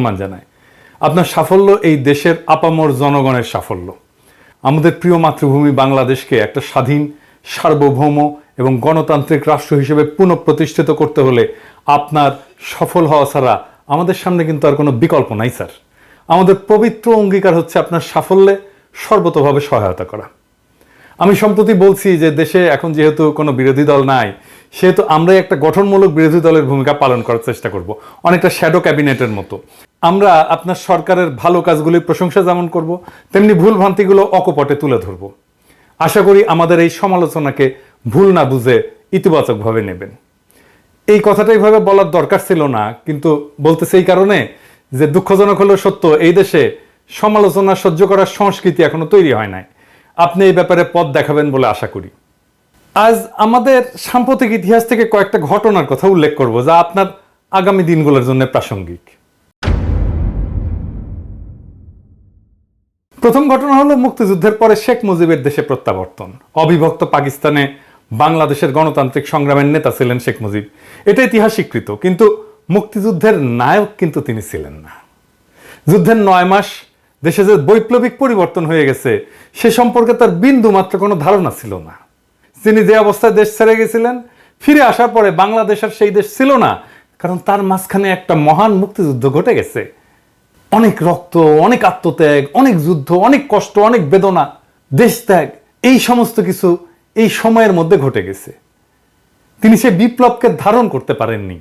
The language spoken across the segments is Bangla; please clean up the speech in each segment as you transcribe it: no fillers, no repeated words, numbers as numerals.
সম্মান জানাই। আপনার সাফল্য এই দেশের আপামর জনগণের সাফল্য। আমাদের প্রিয় মাতৃভূমি বাংলাদেশকে একটা স্বাধীন, সার্বভৌম এবং গণতান্ত্রিক রাষ্ট্র হিসেবে পুনঃপ্রতিষ্ঠিত করতে হলে আপনার সফল হওয়া ছাড়া আমাদের সামনে কিন্তু আর কোনো বিকল্প নাই স্যার। আমাদের পবিত্র অঙ্গীকার হচ্ছে আপনার সাফল্যে সর্বতোভাবে সহায়তা করা। আমি সম্প্রতি বলছি যে দেশে এখন যেহেতু কোনো বিরোধী দল নাই, সেহেতু আমরাই একটা গঠনমূলক বিরোধী দলের ভূমিকা পালন করার চেষ্টা করব, অনেকটা শ্যাডো ক্যাবিনেটের মতো। আমরা আপনার সরকারের ভালো কাজগুলির প্রশংসা যেমন করব, তেমনি ভুল ভ্রান্তিগুলো অকপটে তুলে ধরব। আশা করি আমাদের এই সমালোচনাকে ভুল না বুঝে ইতিবাচকভাবে নেবেন। এই কথাটা এইভাবে বলার দরকার ছিল না, কিন্তু বলতেছে এই কারণে যে দুঃখজনক হলেও সত্য, এই দেশে সমালোচনা সহ্য করার সংস্কৃতি এখনো তৈরি হয় নাই। আপনি এই ব্যাপারে পথ দেখাবেন বলে আশা করি। আজ আমাদের সাম্প্রতিক ইতিহাস থেকে কয়েকটা ঘটনার কথা উল্লেখ করব যা আপনার আগামী দিনগুলোর জন্য প্রাসঙ্গিক। প্রথম ঘটনা হলো মুক্তিযুদ্ধের পরে শেখ মুজিবের দেশে প্রত্যাবর্তন। অবিভক্ত পাকিস্তানে বাংলাদেশের গণতান্ত্রিক সংগ্রামের নেতা ছিলেন শেখ মুজিব, এটা ইতিহাস স্বীকৃত। কিন্তু মুক্তিযুদ্ধের নায়ক কিন্তু তিনি ছিলেন না। যুদ্ধের 9 মাস দেশে যে বৈপ্লবিক পরিবর্তন হয়ে গেছে সে সম্পর্কে তার বিন্দু মাত্র কোনো ধারণা ছিল না। তিনি যে অবস্থায় দেশ ছেড়ে গেছিলেন, ফিরে আসার পরে বাংলাদেশ আর সেই দেশ ছিল না, কারণ তার মাঝখানে একটা মহান মুক্তিযুদ্ধ ঘটে গেছে। অনেক রক্ত, অনেক আত্মত্যাগ, অনেক যুদ্ধ, অনেক কষ্ট, অনেক বেদনা, দেশ ত্যাগ, এই সমস্ত কিছু এই সময়ের মধ্যে ঘটে গেছে। তিনি সে বিপ্লবকে ধারণ করতে পারেননি,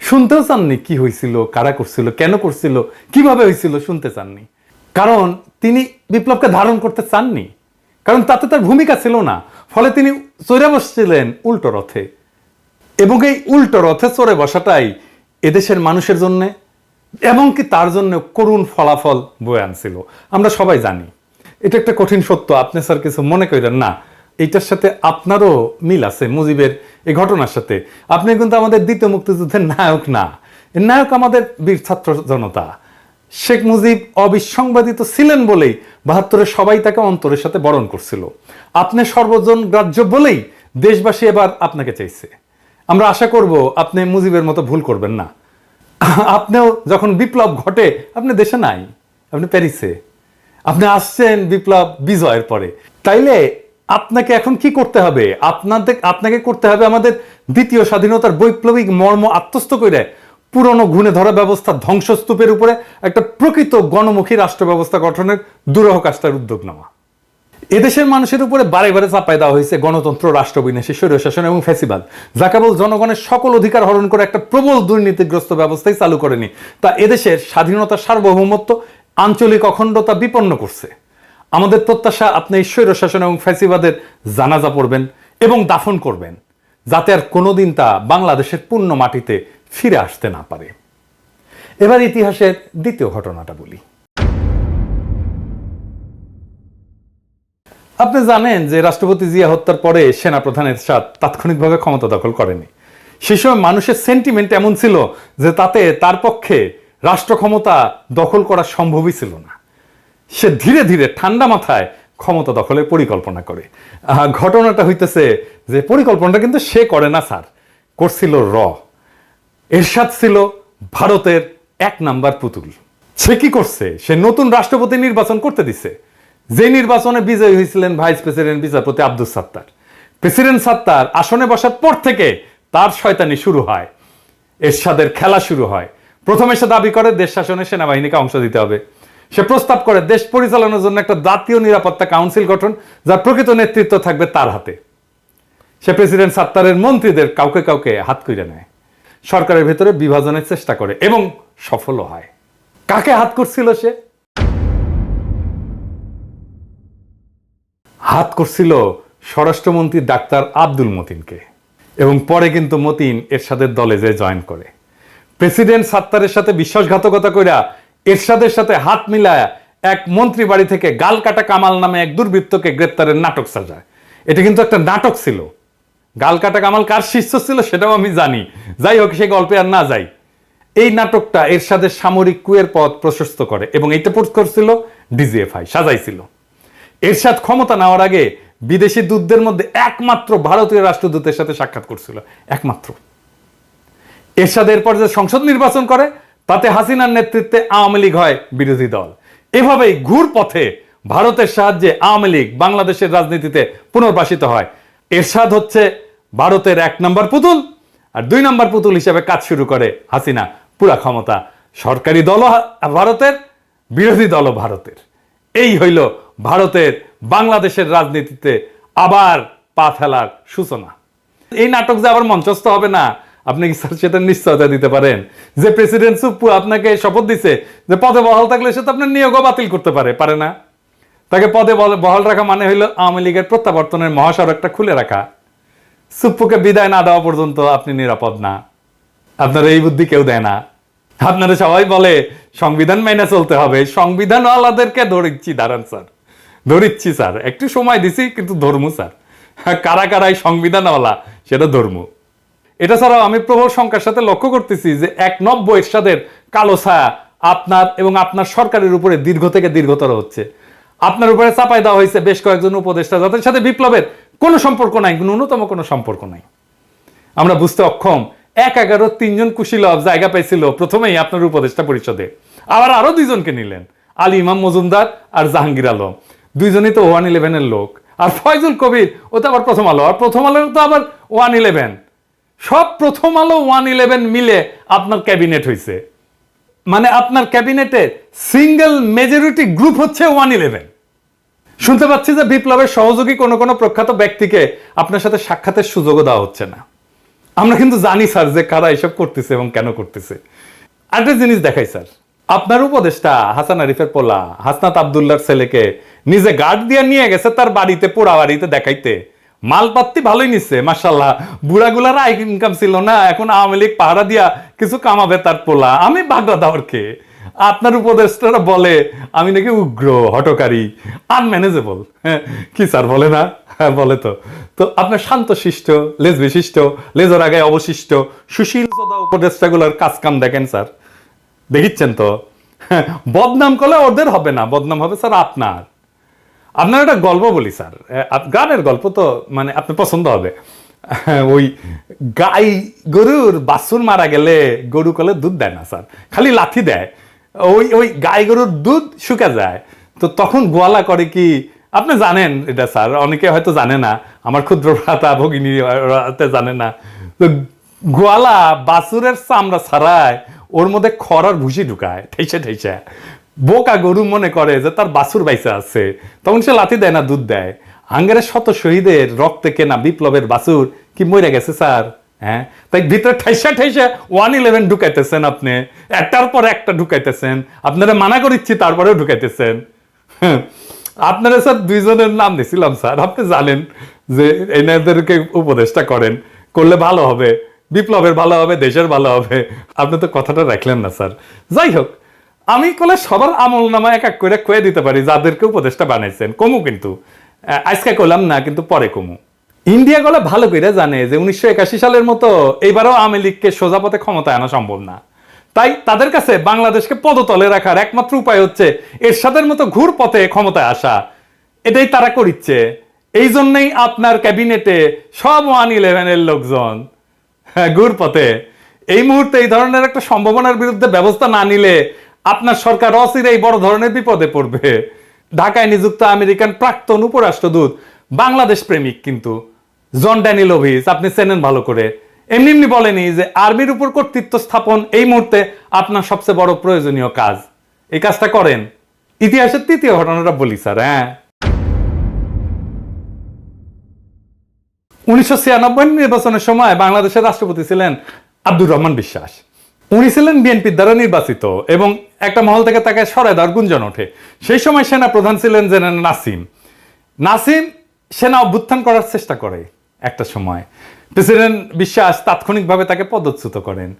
শুনতেও চাননি কি হয়েছিল, কারা করছিল, কেন করছিল, কিভাবে হয়েছিল, শুনতে চাননি। কারণ তিনি বিপ্লবকে ধারণ করতে চাননি, কারণ তাতে তার ভূমিকা ছিল না। ফলে তিনি চড়ে বসছিলেন উল্টো রথে, এবং এই উল্টো রথে চড়ে বসাটাই এদেশের মানুষের জন্য এমনকি তার জন্য করুণ ফলাফল বয়ে আনছিল। আমরা সবাই জানি। এটা একটা কঠিন সত্য, আপনি স্যার কিছু মনে করেন না, এইটার সাথে আপনারও মিল আছে মুজিবের এই ঘটনার সাথে। আপনি কিন্তু আমাদের দ্বিতীয় মুক্তিযুদ্ধের নায়ক না, এর নায়ক আমাদের বীর ছাত্র জনতা। শেখ মুজিব অবিসংবাদিত ছিলেন বলেই 72-এ সবাই তাকে অন্তরের সাথে বরণ করছিল। আপনি সর্বজন গ্রাহ্য বলেই দেশবাসী এবার আপনাকে চাইছে। আমরা আশা করব আপনি মুজিবের মতো ভুল করবেন না। আপনিও যখন বিপ্লব ঘটে আপনি দেশে নাই, আপনি প্যারিসে। আপনি আসছেন বিপ্লব বিজয়ের পরে। তাইলে আপনাকে এখন কি করতে হবে? আপনাকে করতে হবে আমাদের দ্বিতীয় স্বাধীনতার বৈপ্লবিক মর্ম আত্মস্থ করে পুরনো ঘুণে ধরা ব্যবস্থা ধ্বংসস্তূপের উপরে একটা প্রকৃত গণমুখী রাষ্ট্র ব্যবস্থা গঠনের দুরূহ কাজটার উদ্যোগ নেওয়া। এদেশের মানুষের উপরে বারে বারে চাপাই দেওয়া হয়েছে গণতন্ত্র, রাষ্ট্রবিনাশী স্বৈরশাসন এবং ফ্যাসিবাদ, যা কেবল জনগণের সকল অধিকার হরণ করে একটা প্রবল দুর্নীতিগ্রস্ত ব্যবস্থাই চালু করেনি, তা এদেশের স্বাধীনতা, সার্বভৌমত্ব, আঞ্চলিক অখণ্ডতা বিপন্ন করছে। আমাদের প্রত্যাশা আপনি এই স্বৈরশাসন এবং ফ্যাসিবাদের জানাজা পড়বেন এবং দাফন করবেন, যাতে আর কোনোদিন তা বাংলাদেশের পূর্ণ মাটিতে ফিরে আসতে না পারে। এবার ইতিহাসের দ্বিতীয় ঘটনাটা বলি। আপনি জানেন যে রাষ্ট্রপতি জিয়া হত্যার পরে সেনাপ্রধান এরশাদ তাৎক্ষণিকভাবে ক্ষমতা দখল করেনি। সেই সময় মানুষের সেন্টিমেন্ট এমন ছিল যে তাতে তার পক্ষে রাষ্ট্র ক্ষমতা দখল করা সম্ভবই ছিল না। সে ধীরে ধীরে ঠান্ডা মাথায় ক্ষমতা দখলের পরিকল্পনা করে। ঘটনাটা হইতেছে যে পরিকল্পনাটা কিন্তু সে করে না স্যার, করছিল এরশাদ ছিল ভারতের 1 নাম্বার পুতুল। সে কি করছে? সে নতুন রাষ্ট্রপতি নির্বাচন করতে দিছে, যে নির্বাচনে বিজয়ী হয়েছিলেন ভাইস প্রেসিডেন্ট বিচারপতি আব্দুস সাত্তার। প্রেসিডেন্ট সাত্তার আসনে বসার পর থেকে তার শয়তানি শুরু হয়, এরশাদের খেলা শুরু হয়। প্রথমে সে দাবি করে দেশ শাসনে সেনাবাহিনীকে অংশ দিতে হবে। সে প্রস্তাব করে দেশ পরিচালনার জন্য একটা জাতীয় নিরাপত্তা কাউন্সিল গঠন, যার প্রকৃত নেতৃত্ব থাকবে তার হাতে। সে প্রেসিডেন্ট সাত্তারের মন্ত্রীদের কাউকে কাউকে হাত কইরে নেয়, সরকারের ভেতরে বিভাজনের চেষ্টা করে এবং সফল হয়। কাকে হাত করছিল সে? হাত করছিল স্বরাষ্ট্রমন্ত্রী ডাক্তার আব্দুল মতিনকে, এবং পরে কিন্তু মতিন এরশাদের দলে যে জয়েন করে। প্রেসিডেন্ট সাত্তারের সাথে বিশ্বাসঘাতকতা কইরা এরশাদের সাথে হাত মিলায় এক মন্ত্রী বাড়ি থেকে গাল কাটা কামাল নামে এক দুর্বৃত্তকে গ্রেপ্তারের নাটক সাজায়। এটা কিন্তু একটা নাটক ছিল। গাল কাটা কামাল কার শিষ্য ছিল সেটাও আমি জানি, যাই হোক সে গল্পে আর না যাই। এই নাটকটা এরশাদের সামরিক কুয়ের পথ প্রশস্ত করে, এবং এইটা পোস্ট করছিল ডিজিএফআই, সাজাইছিল। এরশাদ ক্ষমতা নেওয়ার আগে বিদেশি দূতদের মধ্যে একমাত্র ভারতীয় রাষ্ট্রদূতের সাথে সাক্ষাৎ করছিল, একমাত্র। এরশাদ এরপর যে সংসদ নির্বাচন করে তাতে হাসিনার নেতৃত্বে আওয়ামী লীগ হয় বিরোধী দল। এভাবেই ঘুর পথে ভারতের সাহায্যে আওয়ামী লীগ বাংলাদেশের রাজনীতিতে পুনর্বাসিত হয়। এরশাদ হচ্ছে ভারতের 1 নম্বর পুতুল, আর 2 নম্বর পুতুল হিসেবে কাজ শুরু করে হাসিনা। পুরা ক্ষমতা সরকারি দলও ভারতের, বিরোধী দলও ভারতের। এই হইল ভারতের বাংলাদেশের রাজনীতিতে আবার পা ফেলার সূচনা। এই নাটক যে আবার মঞ্চস্থ হবে না, আপনি কি স্যার সেটা নিশ্চয়তা দিতে পারেন? যে প্রেসিডেন্ট সুপ্পু আপনাকে শপথ দিছে যে পদে বহাল থাকলে সে তো আপনার নিয়োগও বাতিল করতে পারে না? তাকে পদে বহাল রাখা মানে হইল আওয়ামী লীগের প্রত্যাবর্তনের মহাসড়কটা খুলে রাখা। সুপ্পুকে বিদায় না দেওয়া পর্যন্ত আপনি নিরাপদ না। আপনার এই বুদ্ধি কেউ দেয় না। আপনারা সবাই বলে সংবিধান মেনে চলতে হবে, সংবিধানওয়ালাদেরকে ধরিচ্ছি, দাঁড়ান স্যার, ধরিচ্ছি স্যার, একটু সময় দিছি কিন্তু ধর্ম স্যার, কারা কারাই সংবিধানওয়ালা সেটা ধর্ম। এটা ছাড়াও আমি প্রবল শঙ্কার সাথে লক্ষ্য করতেছি যে 1 এরশাদের কালো ছায়া আপনার এবং আপনার সরকারের উপরে দীর্ঘ থেকে দীর্ঘতর হচ্ছে। আপনার উপরে চাপাই দেওয়া হয়েছে বেশ কয়েকজন উপদেষ্টা, যাদের সাথে বিপ্লবের কোনো সম্পর্ক নাই, ন্যূনতম কোনো সম্পর্ক নাই। আমরা বুঝতে অক্ষম 1-11 3 কুশীলব জায়গা পাইছিল প্রথমেই আপনার উপদেষ্টা পরিষদে, আবার আরো 2 জনকে নিলেন, আলী ইমাম মজুমদার আর জাহাঙ্গীর আলম, 2 জনই তো 111 লোক। আর ফয়জুল কবির ও তো আবার প্রথম আলো, আর প্রথম আলো তো আবার 111। সব প্রথম আলো 111 মিলে আপনার ক্যাবিনেট হয়েছে। মানে আপনার ক্যাবিনেটের সিঙ্গেল মেজরিটি গ্রুপ হচ্ছে 111। শুনতে পাচ্ছি যে বিপ্লবের সহযোগী কোনো প্রখ্যাত ব্যক্তিকে আপনার সাথে সাক্ষাতের সুযোগও দেওয়া হচ্ছে না। আমরা কিন্তু জানি স্যার যে কারা এসব করতেছে এবং কেন করতেছে। আরেকটা জিনিস দেখাই স্যার, আপনার উপদেষ্টা হাসান আরিফের পোলা হাসনাত আব্দুল্লাহর ছেলেকে নিজে গার্ড দিয়ে নিয়ে গেছে তার বাড়িতে, পোড়া বাড়িতে দেখাইতে। মালপাত্তি ভালোই নিচ্ছে মাশাআল্লাহ, বুড়াগুলার আয় ইনকাম ছিল না, এখন আওয়ামী লীগ পাহারা দিয়া কিছু কামাবে তার পোলা। আমি বাগড়া দাওয়ারকে আপনার উপদেষ্টারা বলে আমি নাকি উগ্র, হটকারী, আনম্যানেজেবল। কি স্যার বলে না? হ্যাঁ বলে তো। তো আপনার শান্তশিষ্ট, লেজ বিশিষ্ট, লেজর আগে অবশিষ্ট সুশীল সদা উপদেষ্টাগুলোর কাজ কাম দেখেন স্যার, দেখিচ্ছেন তো। বদনাম করলে ওদের হবে না, বদনাম হবে স্যার আপনার। আপনার একটা গল্প বলি স্যার, গানের গল্প তো মানে আপনার পছন্দ হবে। ওই গাই গরুর বাছুর মারা গেলে গরু কলে দুধ দেয় না স্যার, খালি লাথি দেয়। ওই গাই গরুর দুধ শুকা যায়। তো তখন গোয়ালা করে কি আপনি জানেন এটা স্যার, অনেকে হয়তো জানে না, আমার ক্ষুদ্র ভ্রাতা ভগিনী জানে না। তো গোয়ালা বাছুরের চামড়া ছাড়ায় ওর মধ্যে খড়ার ভুসি ঢুকায় ঠেসে ঠেসে। বোকা গরু মনে করে যে তার বাছুর বাইসা আছে, তখন সে লাথি দেয় না, দুধ দেয়। হাঙ্গেরের শত শহীদের রক্তে কেনা বিপ্লবের বাছুর কি মরে গেছে স্যার? হ্যাঁ, তাই ভিতরে ঠাইসা ঠাইসা 111 ঢুকাইতেছেন আপনি, একটার পর একটা ঢুকাইতেছেন। আপনারা মানা করিচ্ছি তারপরেও ঢুকাইতেছেন। আপনারা স্যার 2 জনের নাম দিয়েছিলাম স্যার, আপনি জানেন যে এনাদেরকে উপদেষ্টা করেন, করলে ভালো হবে, বিপ্লবের ভালো হবে, দেশের ভালো হবে। আপনি তো কথাটা রাখলেন না স্যার। যাই হোক, আমি কলে সবার আমল নামা এক এক করে কয়ে দিতে পারি যাদেরকে উপদেষ্টা বানাইছেন। কমু কিন্তু আজকে কইলাম না, কিন্তু পরে কমু। ইন্ডিয়া গলে ভালো করে জানে যে 1981 সালের মতো এইবারও আওয়ামী লীগকে সোজা পথে ক্ষমতায় আনা সম্ভব না। তাই তাদের কাছে বাংলাদেশকে পদতলে রাখার একমাত্র উপায় হচ্ছে এরশাদের মতো ঘুর পথে ক্ষমতায় আসা। এটাই তারা করিচ্ছে। এই জন্যই আপনার ক্যাবিনেটে সব 111 এর লোকজন ঘুর পথে। এই মুহূর্তে এই ধরনের একটা সম্ভাবনার বিরুদ্ধে ব্যবস্থা না নিলে আপনার সরকার অচিরেই বড় ধরনের বিপদে পড়বে। ঢাকায় নিযুক্ত আমেরিকান প্রাক্তন উপরাষ্ট্রদূত বাংলাদেশ প্রেমিক কিন্তু জন ড্যানিলোভিচ, আপনি চেনেন ভালো করে, এমনি বলেনি যে আর্মির উপর কর্তৃত্ব স্থাপন এই মুহূর্তে আপনার সবচেয়ে বড় প্রয়োজনীয় কাজ। এই কাজটা করেন। ইতিহাসের 3য় ঘটনাটা বলি স্যার। হ্যাঁ, 1996 নির্বাচনের সময় বাংলাদেশের রাষ্ট্রপতি ছিলেন আব্দুর রহমান বিশ্বাস। উনি ছিলেন বিএনপির দ্বারা নির্বাচিত এবং একটা মহল থেকে তাকে সরায় দেওয়ার গুঞ্জন ওঠে। সেই সময় সেনা প্রধান ছিলেন জেনারেল নাসিম সেনা অভ্যুত্থান করার চেষ্টা করে একটা সময়। প্রেসিডেন্ট বিশ্বাস তাৎক্ষণিকভাবে তাকে পদচ্যুত করেন।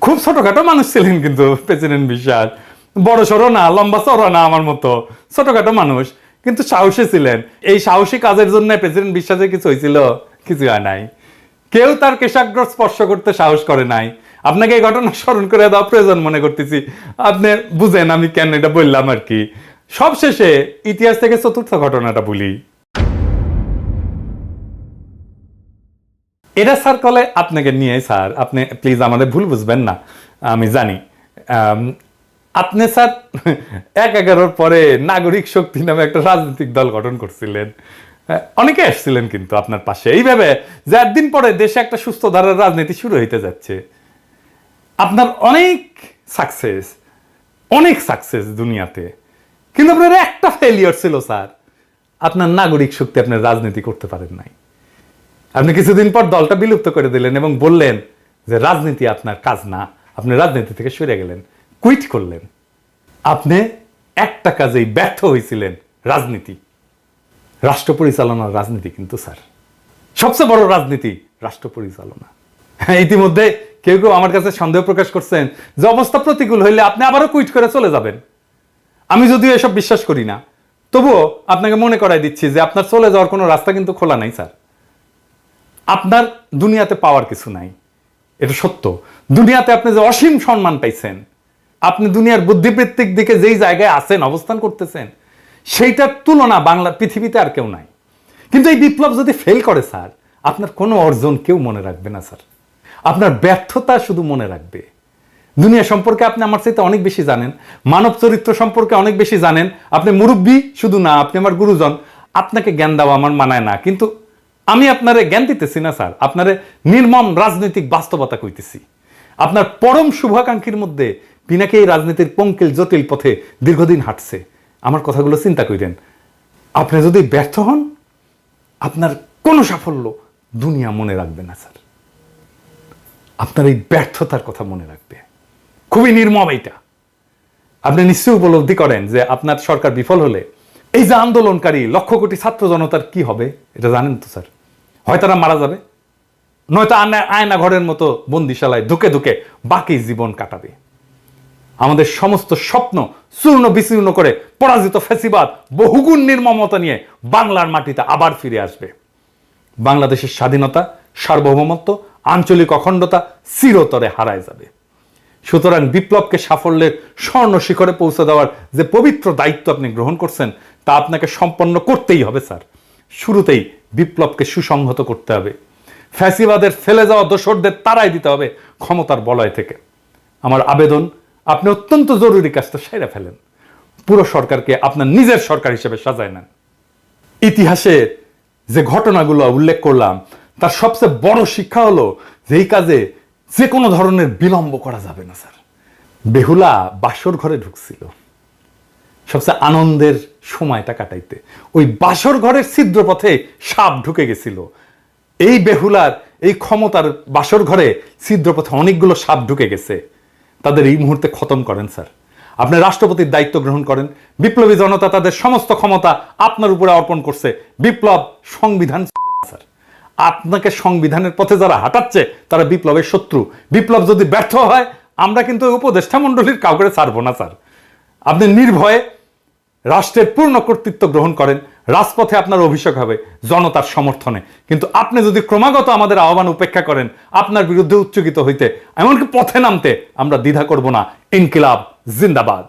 খুব ছোটখাটো মানুষ ছিলেন কিন্তু প্রেসিডেন্ট বিশ্বাস, বড় সড়ো না, লম্বা চড়া না, আমার মতো ছোটখাটো মানুষ, কিন্তু সাহসী ছিলেন। এই সাহসী কাজের জন্য প্রেসিডেন্ট বিশ্বাসের কিছু হয়েছিল? কিছু হয় নাই। কেউ তার কেশাগ্র স্পর্শ করতে সাহস করে নাই। আপনাকে এই ঘটনা স্মরণ করে দেওয়া প্রয়োজন মনে করতেছি, আপনি বুঝেন আমি কেন এটা বললাম আর কি। সবশেষে ইতিহাস থেকে 4র্থ ঘটনাটা বলি। এটা স্যার কলে আপনাকে নিয়ে, স্যার আপনি প্লিজ আমাদের ভুল বুঝবেন না, আমি জানি আপনি স্যার ১/১১ পরে নাগরিক শক্তি নামে একটা রাজনৈতিক দল গঠন করছিলেন, অনেকে আসছিলেন কিন্তু আপনার পাশে, এইভাবে যে একদিন পরে দেশে একটা সুস্থ ধারার রাজনীতি শুরু হইতে যাচ্ছে। আপনার অনেক সাকসেস দুনিয়াতে, কিন্তু আপনার একটা ফেলিয়ার ছিল স্যার, আপনার নাগরিক শক্তি আপনার রাজনীতি করতে পারেন নাই। আপনি কিছুদিন পর দলটা বিলুপ্ত করে দিলেন এবং বললেন যে রাজনীতি আপনার কাজ না, আপনি রাজনীতি থেকে সরে গেলেন, কুইট করলেন। আপনি একটা কাজেই ব্যর্থ হয়েছিলেন, রাজনীতি, রাষ্ট্র পরিচালনার রাজনীতি। কিন্তু স্যার সবচেয়ে বড় রাজনীতি রাষ্ট্র পরিচালনা। ইতিমধ্যে কেউ কেউ আমার কাছে সন্দেহ প্রকাশ করছেন যে অবস্থা প্রতিকূল হইলে আপনি আবারও কুইট করে চলে যাবেন। আমি যদিও এসব বিশ্বাস করি না, তবুও আপনাকে মনে করাই দিচ্ছি যে আপনার চলে যাওয়ার কোনো রাস্তা কিন্তু খোলা নাই স্যার। আপনার দুনিয়াতে পাওয়ার কিছু নাই, এটা সত্য। দুনিয়াতে আপনি যে অসীম সম্মান পাইছেন, আপনি দুনিয়ার বুদ্ধিবৃত্তিক দিকে যেই জায়গায় আছেন, অবস্থান করতেছেন, সেইটার তুলনা বাংলা পৃথিবীতে আর কেউ নাই। কিন্তু এই বিপ্লব যদি ফেল করে স্যার, আপনার কোনো অর্জন কেউ মনে রাখবে না স্যার, আপনার ব্যর্থতা শুধু মনে রাখবে। দুনিয়া সম্পর্কে আপনি আমার চাইতে অনেক বেশি জানেন, মানব চরিত্র সম্পর্কে অনেক বেশি জানেন। আপনি মুরব্বী শুধু না, আপনি আমার গুরুজন, আপনাকে জ্ঞান দেওয়া আমার মানায় না। কিন্তু আমি আপনারে জ্ঞান দিতেছি না স্যার, আপনারে নির্মম রাজনৈতিক বাস্তবতা কইতেছি। আপনার পরম শুভাকাঙ্ক্ষীর মধ্যে পিনাকি এই রাজনীতির পঙ্কিল জটিল পথে দীর্ঘদিন হাঁটছে। আমার কথাগুলো চিন্তা করেন। আপনি যদি ব্যর্থ হন, আপনার কোনো সাফল্য দুনিয়া মনে রাখবে না স্যার, আপনার এই ব্যর্থতার কথা মনে রাখবে। খুবই নির্মম এইটা। আপনি নিশ্চয়ই উপলব্ধি করেন যে আপনার সরকার বিফল হলে এই যে আন্দোলনকারী লক্ষ কোটি ছাত্র জনতার কি হবে, এটা জানেন তো স্যার? হয় তারা মারা যাবে, নয়তো আয়না ঘরের মতো বন্দিশালায় ধুকে ধুকে বাকি জীবন কাটাবে। আমাদের সমস্ত স্বপ্ন চূর্ণ বিচূর্ণ করে পরাজিত ফ্যাসিবাদ বহুগুণ নির্মমতা নিয়ে বাংলার মাটিতে আবার ফিরে আসবে। বাংলাদেশের স্বাধীনতা, সার্বভৌমত্ব, আঞ্চলিক অখণ্ডতা চিরতরে হারায় যাবে। সুতরাং বিপ্লবকে সাফল্যের স্বর্ণ শিখরে পৌঁছে দেওয়ার যে পবিত্র দায়িত্ব আপনি গ্রহণ করছেন, তা আপনাকে সম্পন্ন করতেই হবে স্যার। শুরুতেই বিপ্লবকে সুসংহত করতে হবে, ফ্যাসিবাদের ফেলে যাওয়া দোসরদের তাড়াই দিতে হবে ক্ষমতার বলয় থেকে। আমার আবেদন, আপনি অত্যন্ত জরুরি কাজটা সেরে ফেলেন, পুরো সরকারকে আপনার নিজের সরকার হিসেবে সাজায় নেন। ইতিহাসের যে ঘটনাগুলো উল্লেখ করলাম, তার সবচেয়ে বড় শিক্ষা হলো যে এই কাজে যে কোনো ধরনের বিলম্ব করা যাবে না স্যার। বেহুলা বাসর ঘরে ঢুকছিল সবচেয়ে আনন্দের সময়টা কাটাইতে, ওই বাসর ঘরের ছিদ্র পথে সাপ ঢুকে গেছিল। এই বেহুলার এই ক্ষমতার বাসর ঘরে ছিদ্র পথে অনেকগুলো সাপ ঢুকে গেছে, তাদের এই মুহূর্তে খতম করেন স্যার। আপনি রাষ্ট্রপতির দায়িত্ব গ্রহণ করেন, বিপ্লবী জনতা তাদের সমস্ত ক্ষমতা আপনার উপরে অর্পণ করছে। বিপ্লব সংবিধান স্যার, আপনাকে সংবিধানের পথে যারা হাঁটাচ্ছে তারা বিপ্লবের শত্রু। বিপ্লব যদি ব্যর্থ হয়, আমরা কিন্তু উপদেষ্টা মণ্ডলীর কাউকে ছাড়বো না স্যার। আপনি নির্ভয়ে রাষ্ট্রের পূর্ণ কর্তৃত্ব গ্রহণ করেন, রাজপথে আপনার অভিষেক হবে জনতার সমর্থনে। কিন্তু আপনি যদি ক্রমাগত আমাদের আহ্বান উপেক্ষা করেন, আপনার বিরুদ্ধে উচ্চকিত হইতে, এমনকি পথে নামতে আমরা দ্বিধা করব না। ইনকিলাব জিন্দাবাদ।